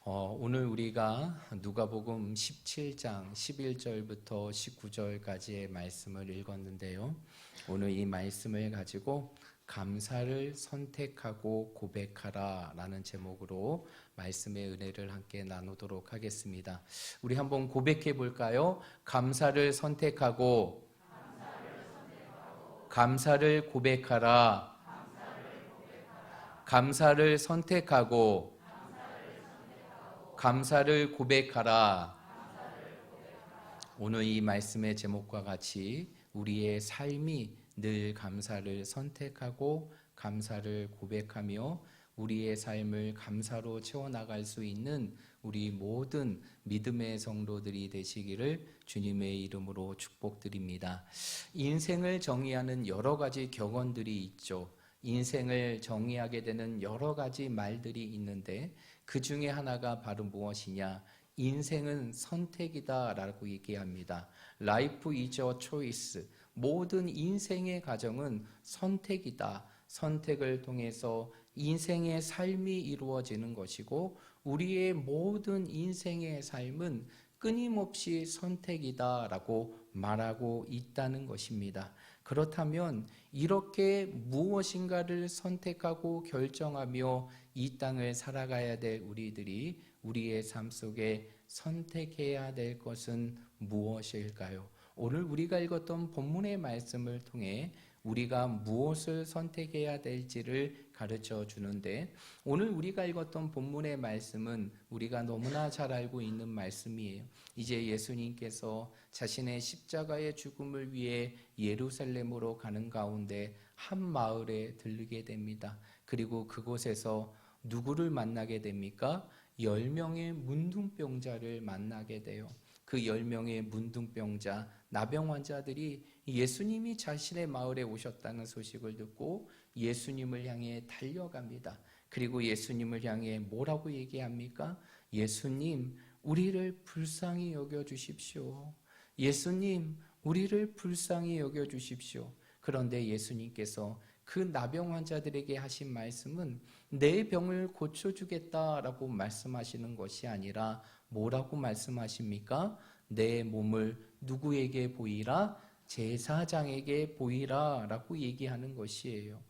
오늘 우리가 누가복음 17장 11절부터 19절까지의 말씀을 읽었는데요. 오늘 이 말씀을 가지고 감사를 선택하고 고백하라 라는 제목으로 말씀의 은혜를 함께 나누도록 하겠습니다. 우리 한번 고백해 볼까요? 감사를 선택하고 감사를 고백하라. 감사를 선택하고 감사를 고백하라. 오늘 이 말씀의 제목과 같이 우리의 삶이 늘 감사를 선택하고 감사를 고백하며 우리의 삶을 감사로 채워나갈 수 있는 우리 모든 믿음의 성도들이 되시기를 주님의 이름으로 축복드립니다. 인생을 정의하는 여러 가지 격언들이 있죠. 인생을 정의하게 되는 여러 가지 말들이 있는데 그 중에 하나가 바로 무엇이냐? 인생은 선택이다 라고 얘기합니다. Life is a choice. 모든 인생의 과정은 선택이다. 선택을 통해서 인생의 삶이 이루어지는 것이고 우리의 모든 인생의 삶은 끊임없이 선택이다 라고 말하고 있다는 것입니다. 그렇다면 이렇게 무엇인가를 선택하고 결정하며 이 땅을 살아가야 될 우리들이 우리의 삶 속에 선택해야 될 것은 무엇일까요? 오늘 우리가 읽었던 본문의 말씀을 통해 우리가 무엇을 선택해야 될지를 가르쳐 주는데 오늘 우리가 읽었던 본문의 말씀은 우리가 너무나 잘 알고 있는 말씀이에요. 이제 예수님께서 자신의 십자가의 죽음을 위해 예루살렘으로 가는 가운데 한 마을에 들르게 됩니다. 그리고 그곳에서 누구를 만나게 됩니까? 10명의 문둥병자를 만나게 돼요. 그 10명의 문둥병자, 나병 환자들이 예수님이 자신의 마을에 오셨다는 소식을 듣고 예수님을 향해 달려갑니다. 그리고 예수님을 향해 뭐라고 얘기합니까? 예수님, 우리를 불쌍히 여겨주십시오. 예수님, 우리를 불쌍히 여겨주십시오. 그런데 예수님께서 그 나병 환자들에게 하신 말씀은 내 병을 고쳐주겠다라고 말씀하시는 것이 아니라 뭐라고 말씀하십니까? 내 몸을 누구에게 보이라? 제사장에게 보이라 라고 얘기하는 것이에요.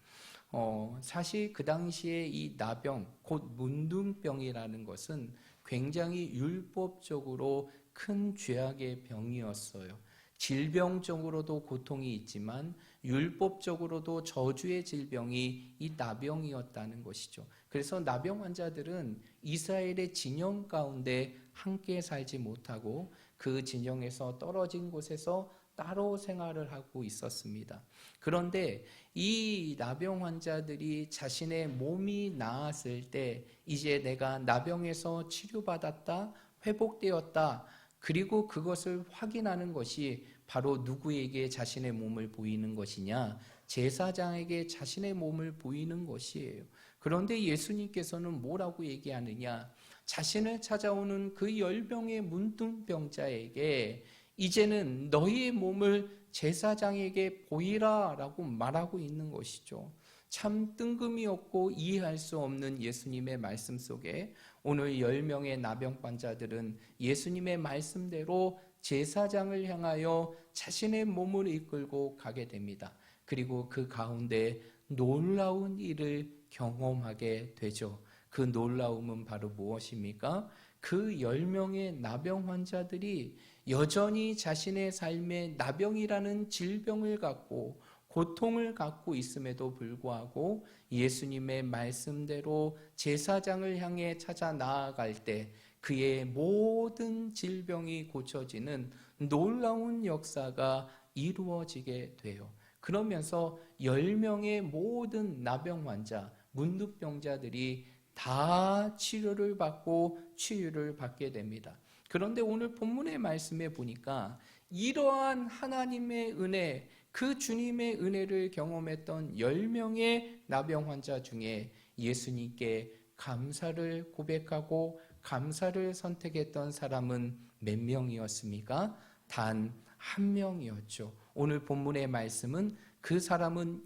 사실 그 당시에 이 나병, 곧 문둥병이라는 것은 굉장히 율법적으로 큰 죄악의 병이었어요. 질병적으로도 고통이 있지만 율법적으로도 저주의 질병이 이 나병이었다는 것이죠. 그래서 나병 환자들은 이스라엘의 진영 가운데 함께 살지 못하고 그 진영에서 떨어진 곳에서 따로 생활을 하고 있었습니다. 그런데 이 나병 환자들이 자신의 몸이 나았을 때 이제 내가 나병에서 치료받았다, 회복되었다, 그리고 그것을 확인하는 것이 바로 누구에게 자신의 몸을 보이는 것이냐? 제사장에게 자신의 몸을 보이는 것이에요. 그런데 예수님께서는 뭐라고 얘기하느냐? 자신을 찾아오는 그 10명의 문둥병자에게 이제는 너희의 몸을 제사장에게 보이라 라고 말하고 있는 것이죠. 참 뜬금이 없고 이해할 수 없는 예수님의 말씀 속에 오늘 10명의 나병 환자들은 예수님의 말씀대로 제사장을 향하여 자신의 몸을 이끌고 가게 됩니다. 그리고 그 가운데 놀라운 일을 경험하게 되죠. 그 놀라움은 바로 무엇입니까? 그 10명의 나병 환자들이 여전히 자신의 삶에 나병이라는 질병을 갖고 고통을 갖고 있음에도 불구하고 예수님의 말씀대로 제사장을 향해 찾아 나아갈 때 그의 모든 질병이 고쳐지는 놀라운 역사가 이루어지게 돼요. 그러면서 10명의 모든 나병 환자, 문둥병자들이 다 치료를 받고 치유를 받게 됩니다. 그런데 오늘 본문의 말씀에 보니까 이러한 하나님의 은혜, 그 주님의 은혜를 경험했던 10명의 나병 환자 중에 예수님께 감사를 고백하고 감사를 선택했던 사람은 몇 명이었습니까? 단 한 명이었죠. 오늘 본문의 말씀은 그 사람은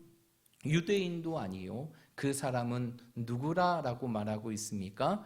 유대인도 아니요, 그 사람은 누구라라고 말하고 있습니까?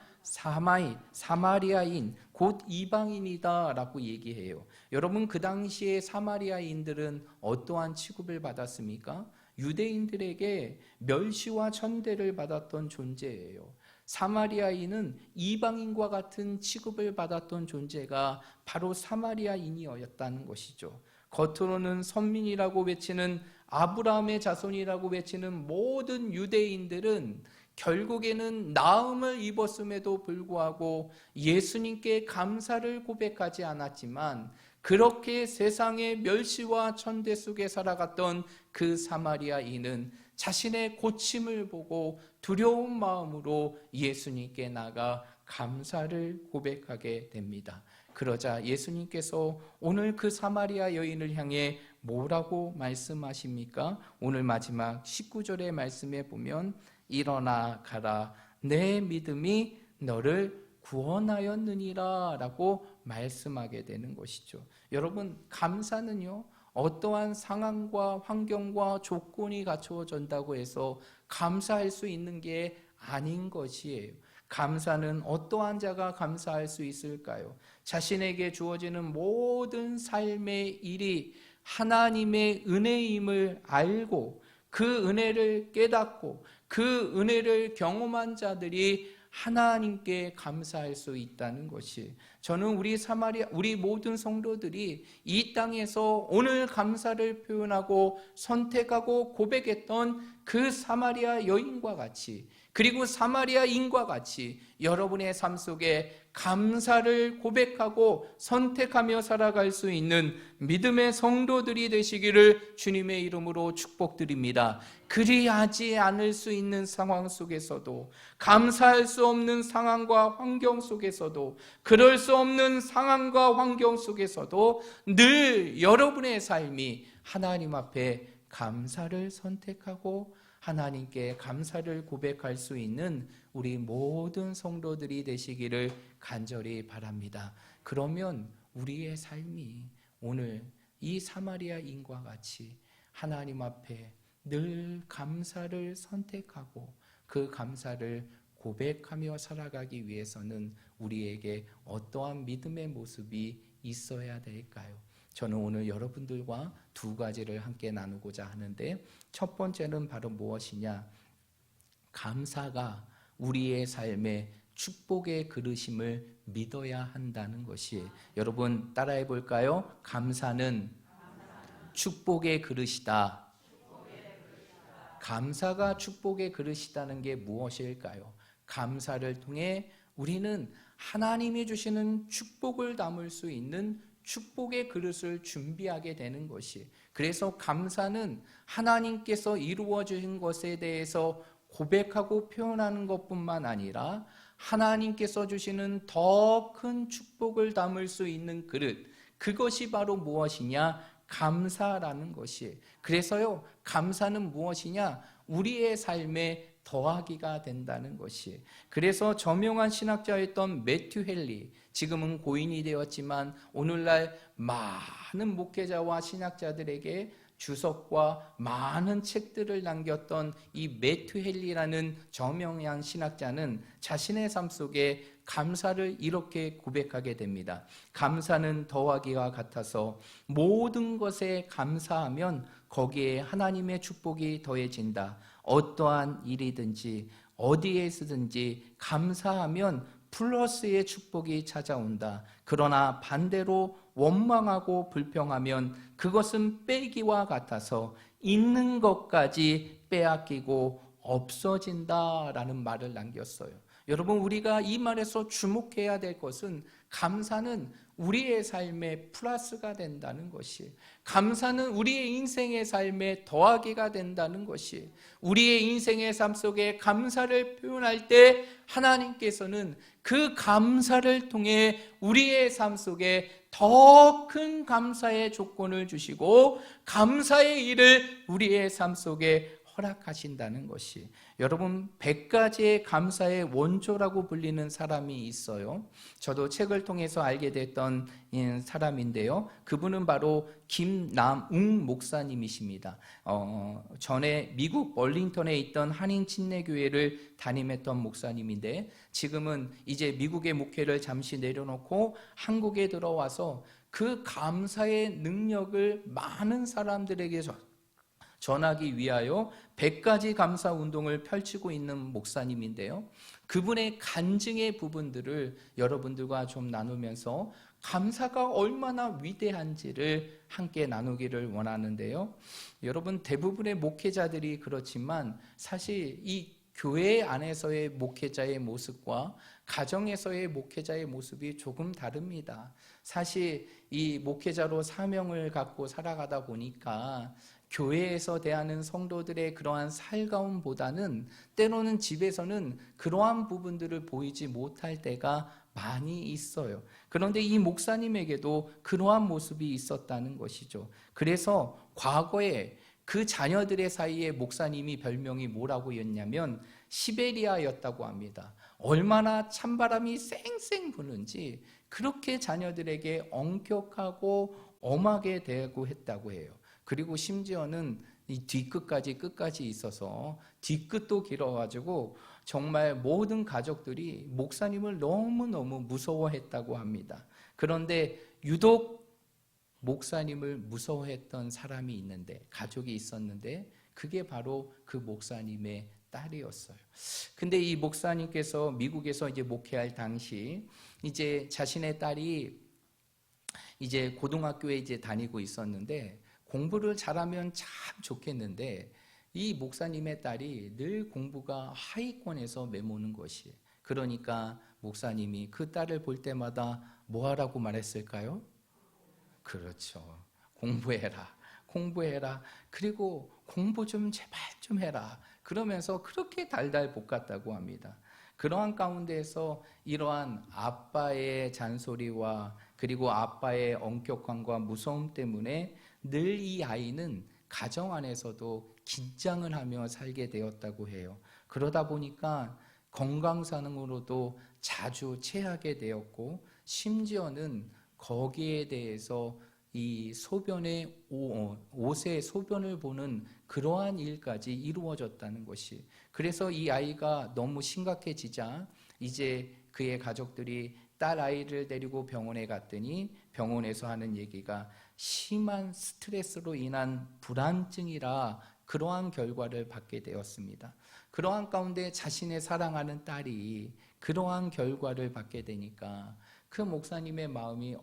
사마리아인 곧 이방인이다 라고 얘기해요. 여러분, 그 당시에 사마리아인들은 어떠한 취급을 받았습니까? 유대인들에게 멸시와 천대를 받았던 존재예요. 사마리아인은 이방인과 같은 취급을 받았던 존재가 바로 사마리아인이었다는 것이죠. 겉으로는 선민이라고 외치는, 아브라함의 자손이라고 외치는 모든 유대인들은 결국에는 나음을 입었음에도 불구하고 예수님께 감사를 고백하지 않았지만, 그렇게 세상의 멸시와 천대 속에 살아갔던 그 사마리아인은 자신의 고침을 보고 두려운 마음으로 예수님께 나가 감사를 고백하게 됩니다. 그러자 예수님께서 오늘 그 사마리아 여인을 향해 뭐라고 말씀하십니까? 오늘 마지막 19절의 말씀에 보면 일어나 가라, 내 믿음이 너를 구원하였느니라 라고 말씀하게 되는 것이죠. 여러분, 감사는요, 어떠한 상황과 환경과 조건이 갖추어진다고 해서 감사할 수 있는 게 아닌 것이에요. 감사는 어떠한 자가 감사할 수 있을까요? 자신에게 주어지는 모든 삶의 일이 하나님의 은혜임을 알고 그 은혜를 깨닫고 그 은혜를 경험한 자들이 하나님께 감사할 수 있다는 것이, 저는 우리 모든 성도들이 이 땅에서 오늘 감사를 표현하고 선택하고 고백했던 그 사마리아 여인과 같이, 그리고 사마리아인과 같이 여러분의 삶 속에 감사를 고백하고 선택하며 살아갈 수 있는 믿음의 성도들이 되시기를 주님의 이름으로 축복드립니다. 그리하지 않을 수 있는 상황 속에서도, 감사할 수 없는 상황과 환경 속에서도, 그럴 수 없는 상황과 환경 속에서도 늘 여러분의 삶이 하나님 앞에 감사를 선택하고 하나님께 감사를 고백할 수 있는 우리 모든 성도들이 되시기를 간절히 바랍니다. 그러면 우리의 삶이 오늘 이 사마리아인과 같이 하나님 앞에 늘 감사를 선택하고 그 감사를 고백하며 살아가기 위해서는 우리에게 어떠한 믿음의 모습이 있어야 될까요? 저는 오늘 여러분들과 두 가지를 함께 나누고자 하는데, 첫 번째는 바로 무엇이냐? 감사가 우리의 삶의 축복의 그릇임을 믿어야 한다는 것이, 여러분 따라해 볼까요? 감사는 축복의 그릇이다. 감사가 축복의 그릇이라는 게 무엇일까요? 감사를 통해 우리는 하나님이 주시는 축복을 담을 수 있는 축복의 그릇을 준비하게 되는 것이, 그래서 감사는 하나님께서 이루어 주신 것에 대해서 고백하고 표현하는 것뿐만 아니라 하나님께서 주시는 더 큰 축복을 담을 수 있는 그릇, 그것이 바로 무엇이냐? 감사라는 것이. 그래서요, 감사는 무엇이냐? 우리의 삶에 더하기가 된다는 것이. 그래서 저명한 신학자였던 매튜 헨리, 지금은 고인이 되었지만 오늘날 많은 목회자와 신학자들에게 주석과 많은 책들을 남겼던 이 매튜 헨리라는 저명한 신학자는 자신의 삶 속에 감사를 이렇게 고백하게 됩니다. 감사는 더하기와 같아서 모든 것에 감사하면 거기에 하나님의 축복이 더해진다. 어떠한 일이든지 어디에 쓰든지 감사하면 플러스의 축복이 찾아온다. 그러나 반대로 원망하고 불평하면 그것은 빼기와 같아서 있는 것까지 빼앗기고 없어진다라는 말을 남겼어요. 여러분, 우리가 이 말에서 주목해야 될 것은 감사는 우리의 삶에 플러스가 된다는 것이, 감사는 우리의 인생의 삶에 더하기가 된다는 것이, 우리의 인생의 삶 속에 감사를 표현할 때 하나님께서는 그 감사를 통해 우리의 삶 속에 더 큰 감사의 조건을 주시고 감사의 일을 우리의 삶 속에 허락하신다는 것이, 여러분 100가지의 감사의 원조라고 불리는 사람이 있어요. 저도 책을 통해서 알게 됐던 사람인데요. 그분은 바로 김남웅 목사님이십니다. 전에 미국 얼링턴에 있던 한인 침례교회를 담임했던 목사님인데, 지금은 이제 미국의 목회를 잠시 내려놓고 한국에 들어와서 그 감사의 능력을 많은 사람들에게 전하기 위하여 100가지 감사 운동을 펼치고 있는 목사님인데요. 그분의 간증의 부분들을 여러분들과 좀 나누면서 감사가 얼마나 위대한지를 함께 나누기를 원하는데요. 여러분, 대부분의 목회자들이 그렇지만 사실 이 교회 안에서의 목회자의 모습과 가정에서의 목회자의 모습이 조금 다릅니다. 사실 이 목회자로 사명을 갖고 살아가다 보니까 교회에서 대하는 성도들의 그러한 살가움보다는 때로는 집에서는 그러한 부분들을 보이지 못할 때가 많이 있어요. 그런데 이 목사님에게도 그러한 모습이 있었다는 것이죠. 그래서 과거에 그 자녀들의 사이에 목사님이 별명이 뭐라고 였냐면 시베리아였다고 합니다. 얼마나 찬바람이 쌩쌩 부는지 그렇게 자녀들에게 엄격하고 엄하게 대하고 했다고 해요. 그리고 심지어는 이 끝까지 있어서 뒤끝도 길어가지고 정말 모든 가족들이 목사님을 너무너무 무서워했다고 합니다. 그런데 유독 목사님을 무서워했던 사람이 있는데, 가족이 있었는데, 그게 바로 그 목사님의 딸이었어요. 근데 이 목사님께서 미국에서 이제 목회할 당시 이제 자신의 딸이 이제 고등학교에 이제 다니고 있었는데, 공부를 잘하면 참 좋겠는데 이 목사님의 딸이 늘 공부가 하위권에서 메모는 것이, 그러니까 목사님이 그 딸을 볼 때마다 뭐 하라고 말했을까요? 그렇죠. 공부해라. 그리고 공부 좀 제발 좀 해라. 그러면서 그렇게 달달 볶았다고 합니다. 그러한 가운데에서 이러한 아빠의 잔소리와 그리고 아빠의 엄격함과 무서움 때문에 늘 이 아이는 가정 안에서도 긴장을 하며 살게 되었다고 해요. 그러다 보니까 건강상으로도 자주 체하게 되었고, 심지어는 거기에 대해서 이 옷에 소변을 보는 그러한 일까지 이루어졌다는 것이, 그래서 이 아이가 너무 심각해지자 이제 그의 가족들이 딸 아이를 데리고 병원에 갔더니 병원에서 하는 얘기가 심한 스트레스로 인한 불안증이라 그러한 결과를 받게 되었습니다. 그러한 가운데 자신의 사랑하는 딸이 그러한 결과를 받게 되니까 그 목사님의 마음이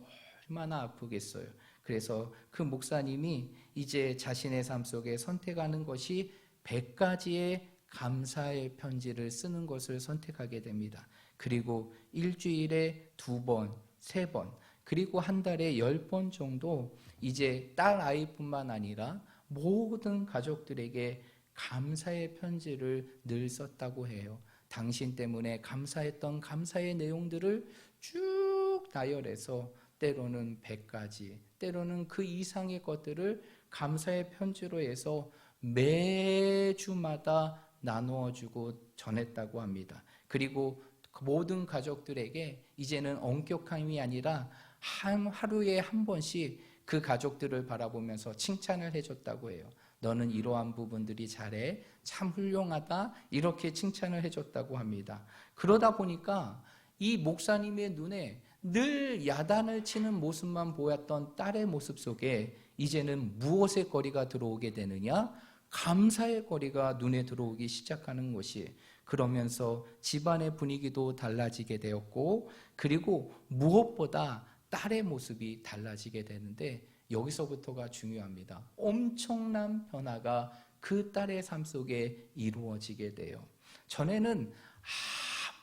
얼마나 아프겠어요. 그래서 그 목사님이 이제 자신의 삶 속에 선택하는 것이 100가지의 감사의 편지를 쓰는 것을 선택하게 됩니다. 그리고 일주일에 2번, 3번, 그리고 한 달에 10번 정도 이제 딸 아이뿐만 아니라 모든 가족들에게 감사의 편지를 늘 썼다고 해요. 당신 때문에 감사했던 감사의 내용들을 쭉 나열해서 때로는 100가지, 때로는 그 이상의 것들을 감사의 편지로 해서 매주마다 나누어주고 전했다고 합니다. 그리고 모든 가족들에게 이제는 엄격함이 아니라 하루에 한 번씩 그 가족들을 바라보면서 칭찬을 해줬다고 해요. 너는 이러한 부분들이 잘해, 참 훌륭하다, 이렇게 칭찬을 해줬다고 합니다. 그러다 보니까 이 목사님의 눈에 늘 야단을 치는 모습만 보였던 딸의 모습 속에 이제는 무엇의 거리가 들어오게 되느냐? 감사의 거리가 눈에 들어오기 시작하는 것이, 그러면서 집안의 분위기도 달라지게 되었고, 그리고 무엇보다 딸의 모습이 달라지게 되는데, 여기서부터가 중요합니다. 엄청난 변화가 그 딸의 삶 속에 이루어지게 돼요. 전에는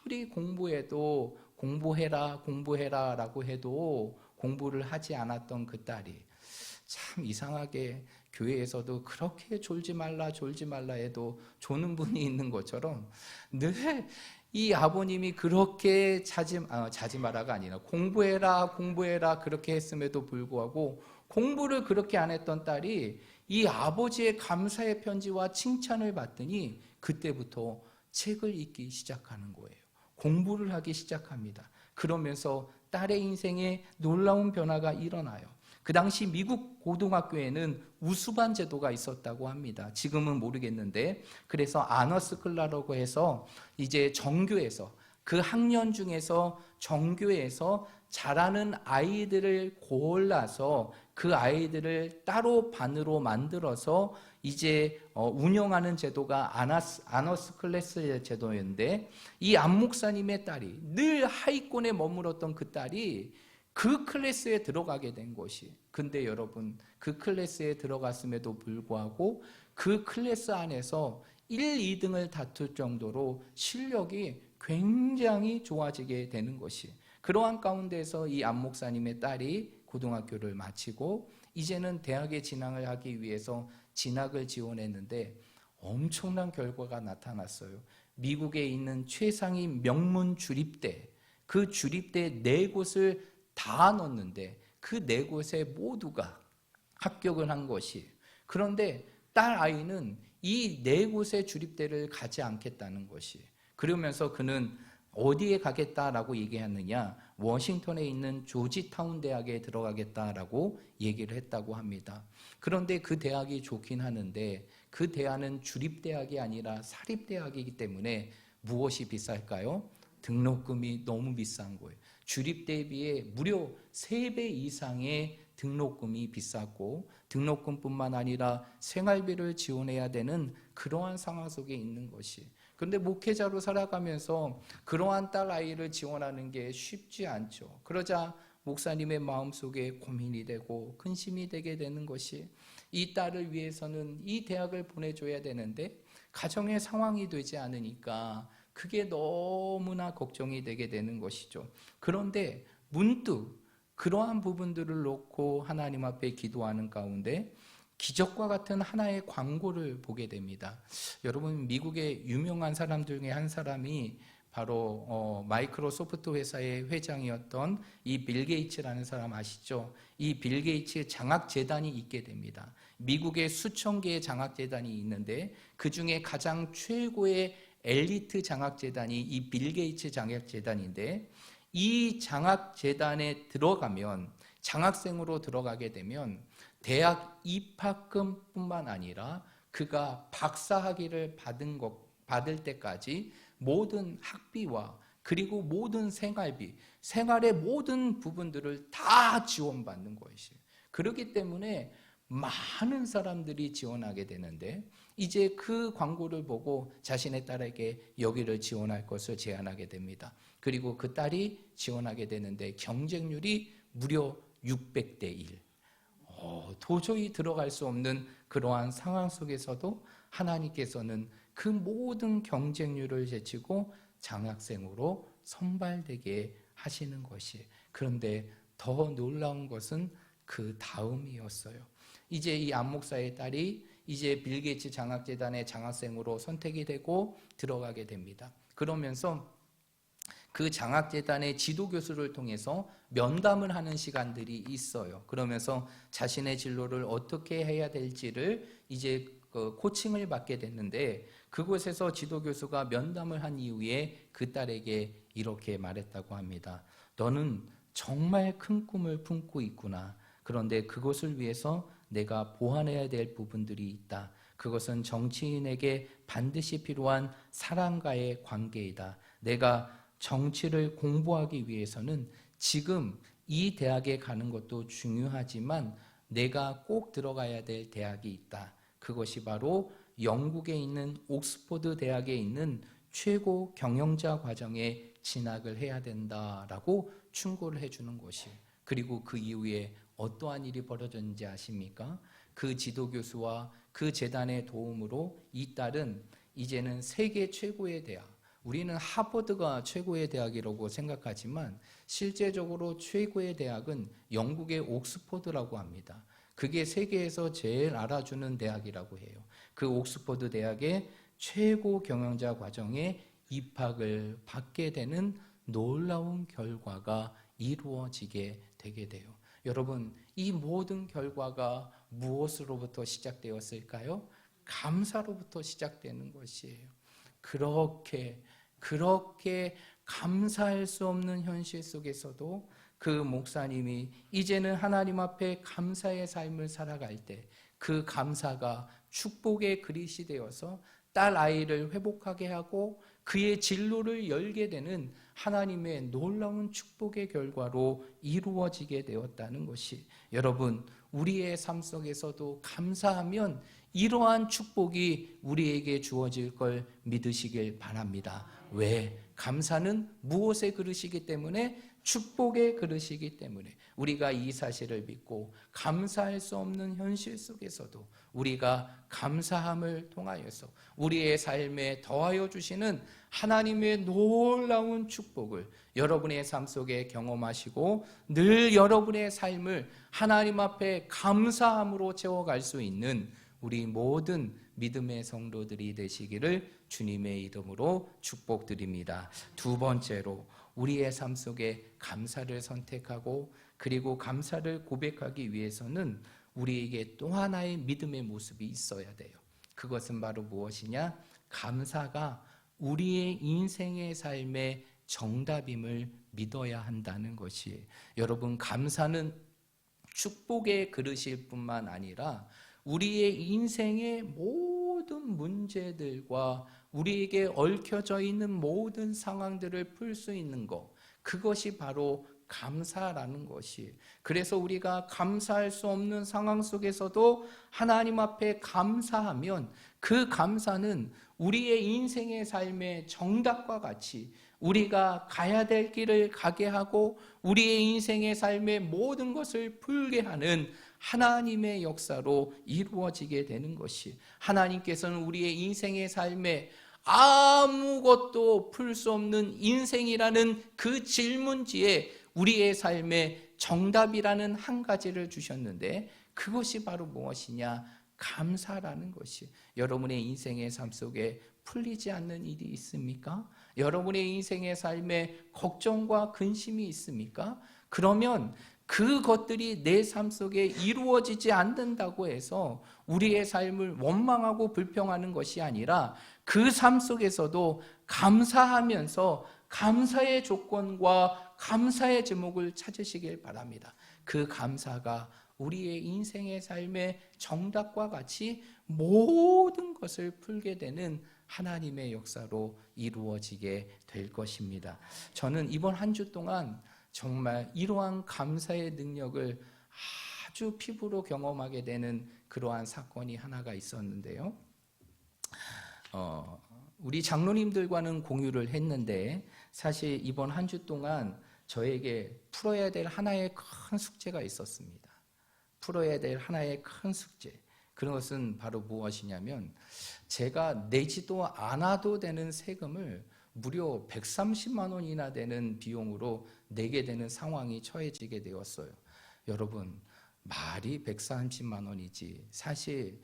아무리 공부해도 공부해라 라고 해도 공부를 하지 않았던 그 딸이 참 이상하게 교회에서도 그렇게 졸지 말라 해도 조는 분이 있는 것처럼 늘 이 아버님이 그렇게 자지 마라가 아니라 공부해라 그렇게 했음에도 불구하고 공부를 그렇게 안 했던 딸이 이 아버지의 감사의 편지와 칭찬을 받더니 그때부터 책을 읽기 시작하는 거예요. 공부를 하기 시작합니다. 그러면서 딸의 인생에 놀라운 변화가 일어나요. 그 당시 미국 고등학교에는 우수반 제도가 있었다고 합니다. 지금은 모르겠는데, 그래서 아너스 클라라고 해서 이제 정교에서 그 학년 중에서 정교에서 잘하는 아이들을 골라서 그 아이들을 따로 반으로 만들어서 이제 운영하는 제도가 아너스 클래스 제도였는데, 이 안 목사님의 딸이 늘 하위권에 머물었던 그 딸이 그 클래스에 들어가게 된 것이, 근데 여러분 그 클래스에 들어갔음에도 불구하고 그 클래스 안에서 1, 2등을 다툴 정도로 실력이 굉장히 좋아지게 되는 것이, 그러한 가운데서 이 안 목사님의 딸이 고등학교를 마치고 이제는 대학에 진학을 하기 위해서 진학을 지원했는데 엄청난 결과가 나타났어요. 미국에 있는 최상위 명문 주립대, 그 주립대 4곳을 다 넣었는데 그 4곳에 모두가 합격을 한 것이, 그런데 딸 아이는 이 4곳의 주립대를 가지 않겠다는 것이, 그러면서 그는 어디에 가겠다라고 얘기하느냐, 워싱턴에 있는 조지타운 대학에 들어가겠다라고 얘기를 했다고 합니다. 그런데 그 대학이 좋긴 하는데 그 대학은 주립대학이 아니라 사립대학이기 때문에 무엇이 비쌀까요? 등록금이 너무 비싼 거예요. 주립대에 비해 무려 3배 이상의 등록금이 비쌌고, 등록금뿐만 아니라 생활비를 지원해야 되는 그러한 상황 속에 있는 것이, 그런데 목회자로 살아가면서 그러한 딸 아이를 지원하는 게 쉽지 않죠. 그러자 목사님의 마음속에 고민이 되고 근심이 되게 되는 것이, 이 딸을 위해서는 이 대학을 보내줘야 되는데 가정의 상황이 되지 않으니까 그게 너무나 걱정이 되게 되는 것이죠. 그런데 문득 그러한 부분들을 놓고 하나님 앞에 기도하는 가운데 기적과 같은 하나의 광고를 보게 됩니다. 여러분, 미국의 유명한 사람 중에 한 사람이 바로 마이크로소프트 회사의 회장이었던 이 빌 게이츠라는 사람 아시죠? 이 빌 게이츠 장학재단이 있게 됩니다. 미국에 수천 개의 장학재단이 있는데 그 중에 가장 최고의 엘리트 장학재단이 이 빌 게이츠 장학재단인데, 이 장학재단에 들어가면, 장학생으로 들어가게 되면 대학 입학금뿐만 아니라 그가 박사학위를 받을 때까지 모든 학비와 그리고 모든 생활비, 생활의 모든 부분들을 다 지원받는 것이에요. 그렇기 때문에 많은 사람들이 지원하게 되는데, 이제 그 광고를 보고 자신의 딸에게 여기를 지원할 것을 제안하게 됩니다. 그리고 그 딸이 지원하게 되는데 경쟁률이 무려 600대 1. 도저히 들어갈 수 없는 그러한 상황 속에서도 하나님께서는 그 모든 경쟁률을 제치고 장학생으로 선발되게 하시는 것이, 그런데 더 놀라운 것은 그 다음이었어요. 이제 이 안 목사의 딸이 이제 빌 게이츠 장학재단의 장학생으로 선택이 되고 들어가게 됩니다. 그러면서 그 장학재단의 지도교수를 통해서 면담을 하는 시간들이 있어요. 그러면서 자신의 진로를 어떻게 해야 될지를 이제 코칭을 받게 됐는데, 그곳에서 지도교수가 면담을 한 이후에 그 딸에게 이렇게 말했다고 합니다. 너는 정말 큰 꿈을 품고 있구나. 그런데 그것을 위해서 내가 보완해야 될 부분들이 있다. 그것은 정치인에게 반드시 필요한 사람과의 관계이다. 내가 정치를 공부하기 위해서는 지금 이 대학에 가는 것도 중요하지만 내가 꼭 들어가야 될 대학이 있다. 그것이 바로 영국에 있는 옥스퍼드 대학에 있는 최고 경영자 과정에 진학을 해야 된다라고 충고를 해주는 것이에요. 그리고 그 이후에 어떠한 일이 벌어졌는지 아십니까? 그 지도교수와 그 재단의 도움으로 이 딸은 이제는 세계 최고의 대학, 우리는 하버드가 최고의 대학이라고 생각하지만 실제적으로 최고의 대학은 영국의 옥스퍼드라고 합니다. 그게 세계에서 제일 알아주는 대학이라고 해요. 그 옥스퍼드 대학의 최고 경영자 과정에 입학을 받게 되는 놀라운 결과가 이루어지게 되게 돼요. 여러분, 이 모든 결과가 무엇으로부터 시작되었을까요? 감사로부터 시작되는 것이에요. 그렇게 감사할 수 없는 현실 속에서도 그 목사님이 이제는 하나님 앞에 감사의 삶을 살아갈 때 그 감사가 축복의 그릇이 되어서 딸 아이를 회복하게 하고 그의 진로를 열게 되는 하나님의 놀라운 축복의 결과로 이루어지게 되었다는 것이, 여러분, 우리의 삶 속에서도 감사하면 이러한 축복이 우리에게 주어질 걸 믿으시길 바랍니다. 왜? 감사는 무엇의 그릇이기 때문에? 축복의 그릇이기 때문에 우리가 이 사실을 믿고 감사할 수 없는 현실 속에서도 우리가 감사함을 통하여서 우리의 삶에 더하여 주시는 하나님의 놀라운 축복을 여러분의 삶 속에 경험하시고 늘 여러분의 삶을 하나님 앞에 감사함으로 채워갈 수 있는 우리 모든 믿음의 성도들이 되시기를 주님의 이름으로 축복드립니다. 두 번째로, 우리의 삶 속에 감사를 선택하고 그리고 감사를 고백하기 위해서는 우리에게 또 하나의 믿음의 모습이 있어야 돼요. 그것은 바로 무엇이냐? 감사가 우리의 인생의 삶의 정답임을 믿어야 한다는 것이, 여러분, 감사는 축복의 그릇일 뿐만 아니라 우리의 인생의 모든 문제들과 우리에게 얽혀져 있는 모든 상황들을 풀 수 있는 것, 그것이 바로 감사라는 것이, 그래서 우리가 감사할 수 없는 상황 속에서도 하나님 앞에 감사하면 그 감사는 우리의 인생의 삶의 정답과 같이 우리가 가야 될 길을 가게 하고 우리의 인생의 삶의 모든 것을 풀게 하는 하나님의 역사로 이루어지게 되는 것이, 하나님께서는 우리의 인생의 삶에 아무것도 풀 수 없는 인생이라는 그 질문지에 우리의 삶의 정답이라는 한 가지를 주셨는데, 그것이 바로 무엇이냐? 감사라는 것이. 여러분의 인생의 삶 속에 풀리지 않는 일이 있습니까? 여러분의 인생의 삶에 걱정과 근심이 있습니까? 그러면 그것들이 내 삶 속에 이루어지지 않는다고 해서 우리의 삶을 원망하고 불평하는 것이 아니라 그 삶 속에서도 감사하면서 감사의 조건과 감사의 제목을 찾으시길 바랍니다. 그 감사가 우리의 인생의 삶의 정답과 같이 모든 것을 풀게 되는 하나님의 역사로 이루어지게 될 것입니다. 저는 이번 한 주 동안 정말 이러한 감사의 능력을 아주 피부로 경험하게 되는 그러한 사건이 하나가 있었는데요. 우리 장로님들과는 공유를 했는데 사실 이번 한 주 동안 저에게 풀어야 될 하나의 큰 숙제가 있었습니다. 풀어야 될 하나의 큰 숙제. 그런 것은 바로 무엇이냐면, 제가 내지도 않아도 되는 세금을 무려 130만 원이나 되는 비용으로 내게 되는 상황이 처해지게 되었어요. 여러분, 말이 130만 원이지 사실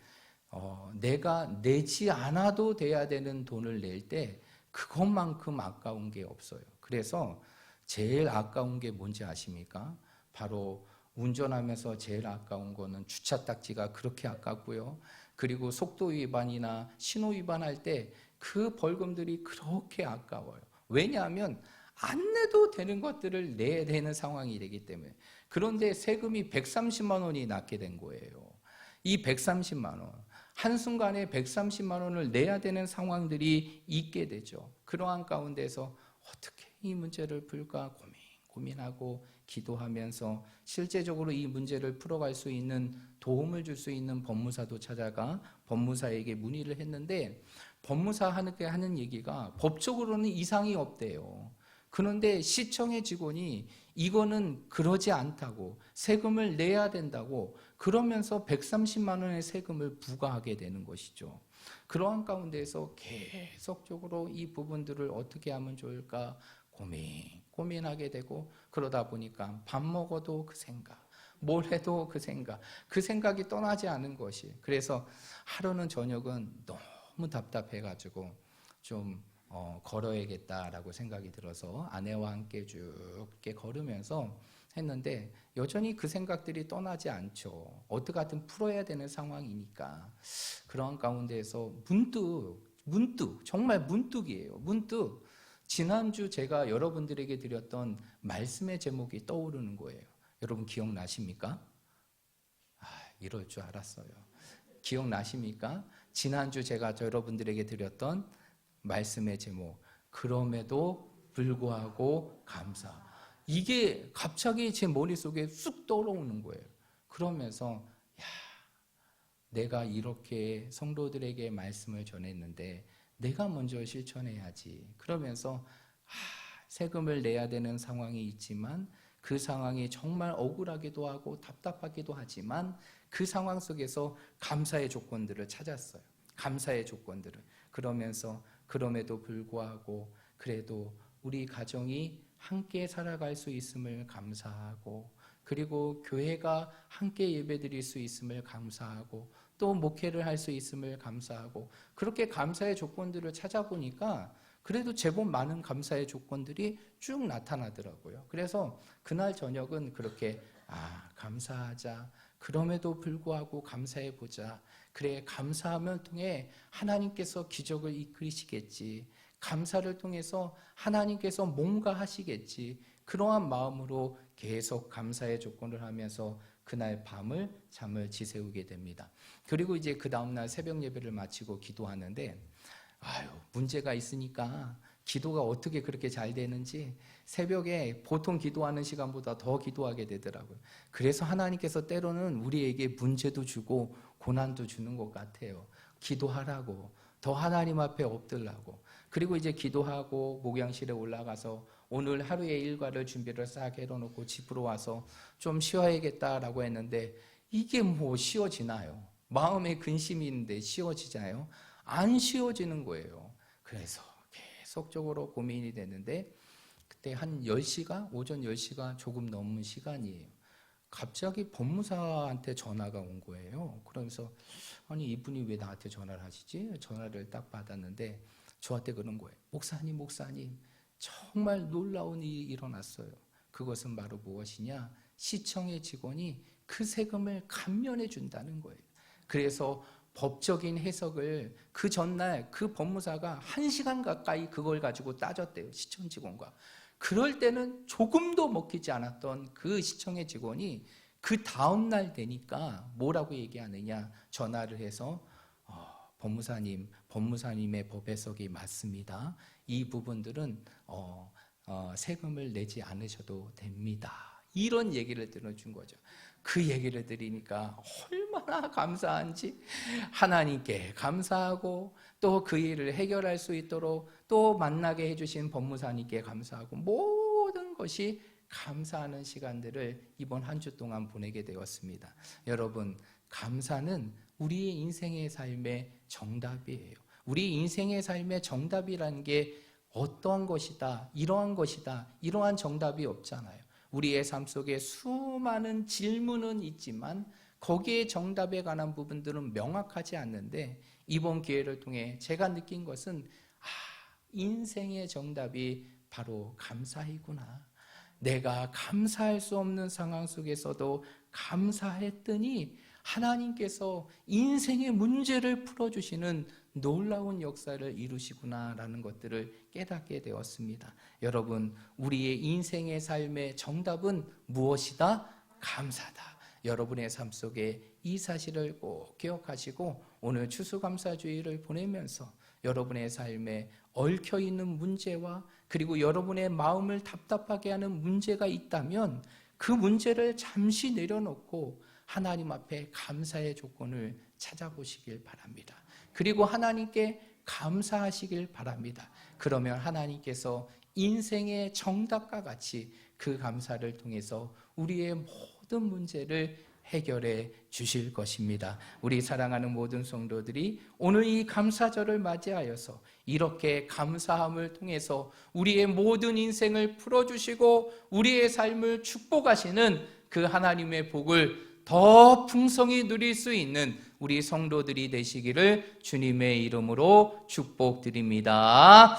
내가 내지 않아도 돼야 되는 돈을 낼 때 그것만큼 아까운 게 없어요. 그래서 제일 아까운 게 뭔지 아십니까? 바로 운전하면서 제일 아까운 거는 주차 딱지가 그렇게 아깝고요. 그리고 속도 위반이나 신호 위반할 때 그 벌금들이 그렇게 아까워요. 왜냐하면 안 내도 되는 것들을 내야 되는 상황이 되기 때문에. 그런데 세금이 130만 원이 낮게 된 거예요. 이 130만 원, 한순간에 130만 원을 내야 되는 상황들이 있게 되죠. 그러한 가운데서 어떻게 이 문제를 풀까 고민하고 기도하면서 실제적으로 이 문제를 풀어갈 수 있는 도움을 줄 수 있는 법무사도 찾아가 법무사에게 문의를 했는데, 법무사 하는 얘기가 법적으로는 이상이 없대요. 그런데 시청의 직원이 이거는 그러지 않다고, 세금을 내야 된다고 그러면서 130만 원의 세금을 부과하게 되는 것이죠. 그러한 가운데서 계속적으로 이 부분들을 어떻게 하면 좋을까 고민하게 되고, 그러다 보니까 밥 먹어도 그 생각, 뭘 해도 그 생각이 떠나지 않은 것이, 그래서 하루는 저녁은 너무 답답해가지고 좀 걸어야겠다라고 생각이 들어서 아내와 함께 쭉 이렇게 걸으면서 했는데 여전히 그 생각들이 떠나지 않죠. 어떻게든 풀어야 되는 상황이니까. 그러한 가운데에서 문득 정말 문득이에요. 문득 지난주 제가 여러분들에게 드렸던 말씀의 제목이 떠오르는 거예요. 여러분 기억나십니까? 이럴 줄 알았어요. 기억나십니까? 지난주 제가 여러분들에게 드렸던 말씀의 제목, 그럼에도 불구하고 감사. 이게 갑자기 제 머릿속에 쑥 떠오르는 거예요. 그러면서 내가 이렇게 성도들에게 말씀을 전했는데 내가 먼저 실천해야지. 그러면서 세금을 내야 되는 상황이 있지만 그 상황이 정말 억울하기도 하고 답답하기도 하지만 그 상황 속에서 감사의 조건들을 찾았어요. 감사의 조건들을. 그러면서 그럼에도 불구하고 그래도 우리 가정이 함께 살아갈 수 있음을 감사하고, 그리고 교회가 함께 예배드릴 수 있음을 감사하고, 또 목회를 할 수 있음을 감사하고, 그렇게 감사의 조건들을 찾아보니까 그래도 제법 많은 감사의 조건들이 쭉 나타나더라고요. 그래서 그날 저녁은 그렇게 감사하자. 그럼에도 불구하고 감사해보자. 그래, 감사함을 통해 하나님께서 기적을 이끌으시겠지. 감사를 통해서 하나님께서 뭔가 하시겠지. 그러한 마음으로 계속 감사의 조건을 하면서 그날 밤을 잠을 지새우게 됩니다. 그리고 이제 그 다음날 새벽 예배를 마치고 기도하는데 문제가 있으니까 기도가 어떻게 그렇게 잘 되는지 새벽에 보통 기도하는 시간보다 더 기도하게 되더라고요. 그래서 하나님께서 때로는 우리에게 문제도 주고 고난도 주는 것 같아요. 기도하라고, 더 하나님 앞에 엎드려고. 그리고 이제 기도하고 목양실에 올라가서 오늘 하루의 일과를 준비를 싹 해놓고 집으로 와서 좀 쉬어야겠다라고 했는데 이게 뭐 쉬어지나요? 마음에 근심이 있는데 쉬어지잖아요? 안 쉬어지는 거예요. 그래서 계속적으로 고민이 되는데 그때 한 10시가, 오전 10시가 조금 넘은 시간이에요. 갑자기 법무사한테 전화가 온 거예요. 그러면서 아니 이분이 왜 나한테 전화를 하시지? 전화를 딱 받았는데 저한테 그런 거예요. 목사님 정말 놀라운 일이 일어났어요. 그것은 바로 무엇이냐? 시청의 직원이 그 세금을 감면해 준다는 거예요. 그래서 법적인 해석을 그 전날 그 법무사가 1시간 가까이 그걸 가지고 따졌대요. 시청 직원과. 그럴 때는 조금도 먹히지 않았던 그 시청의 직원이 그 다음날 되니까 뭐라고 얘기하느냐, 전화를 해서 법무사님의 법 해석이 맞습니다. 이 부분들은 세금을 내지 않으셔도 됩니다. 이런 얘기를 들어준 거죠. 그 얘기를 들으니까 얼마나 감사한지 하나님께 감사하고 또 그 일을 해결할 수 있도록 또 만나게 해주신 법무사님께 감사하고 모든 것이 감사하는 시간들을 이번 한 주 동안 보내게 되었습니다. 여러분, 감사는 우리의 인생의 삶의 정답이에요. 우리 인생의 삶의 정답이라는 게 어떠한 것이다, 이러한 것이다, 이러한 정답이 없잖아요. 우리의 삶 속에 수많은 질문은 있지만 거기에 정답에 관한 부분들은 명확하지 않는데 이번 기회를 통해 제가 느낀 것은 인생의 정답이 바로 감사이구나. 내가 감사할 수 없는 상황 속에서도 감사했더니 하나님께서 인생의 문제를 풀어주시는 놀라운 역사를 이루시구나라는 것들을 깨닫게 되었습니다. 여러분, 우리의 인생의 삶의 정답은 무엇이다? 감사다. 여러분의 삶 속에 이 사실을 꼭 기억하시고 오늘 추수감사주의를 보내면서 여러분의 삶에 얽혀있는 문제와 그리고 여러분의 마음을 답답하게 하는 문제가 있다면 그 문제를 잠시 내려놓고 하나님 앞에 감사의 조건을 찾아보시길 바랍니다. 그리고 하나님께 감사하시길 바랍니다. 그러면 하나님께서 인생의 정답과 같이 그 감사를 통해서 우리의 모든 문제를 해결해 주실 것입니다. 우리 사랑하는 모든 성도들이 오늘 이 감사절을 맞이하여서 이렇게 감사함을 통해서 우리의 모든 인생을 풀어주시고 우리의 삶을 축복하시는 그 하나님의 복을 더 풍성히 누릴 수 있는 우리 성도들이 되시기를 주님의 이름으로 축복드립니다.